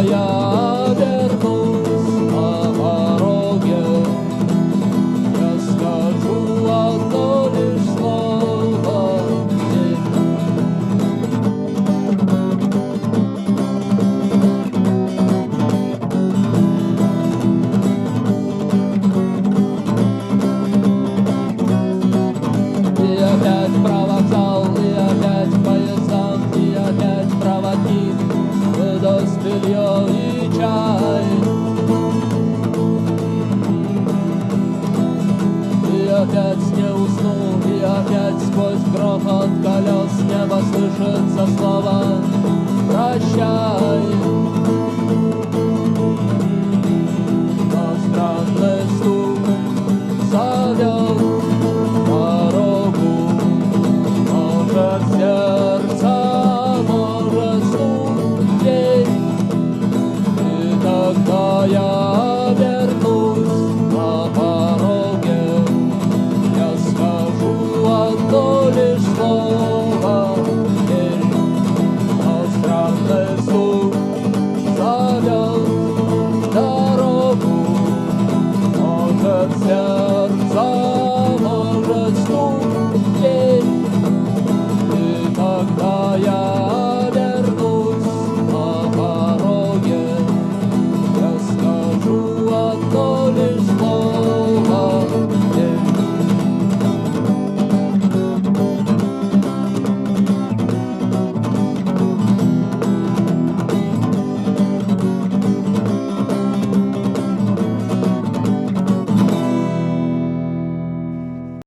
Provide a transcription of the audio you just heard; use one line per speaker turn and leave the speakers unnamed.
я вернусь на пороге, я скажу одно лишь слово. И опять про вокзал, и опять поезда, и опять проводник выдаст белье и чай. И опять не усну, и опять сквозь грохот колес с неба слышится слово «Прощай». Но странный стук зовет дорогу, может сердце, может стук дверь. И тогда я вернусь на пороге, я скажу одно лишь слово «Верь». Но странный стук зовет дорогу, может сердце.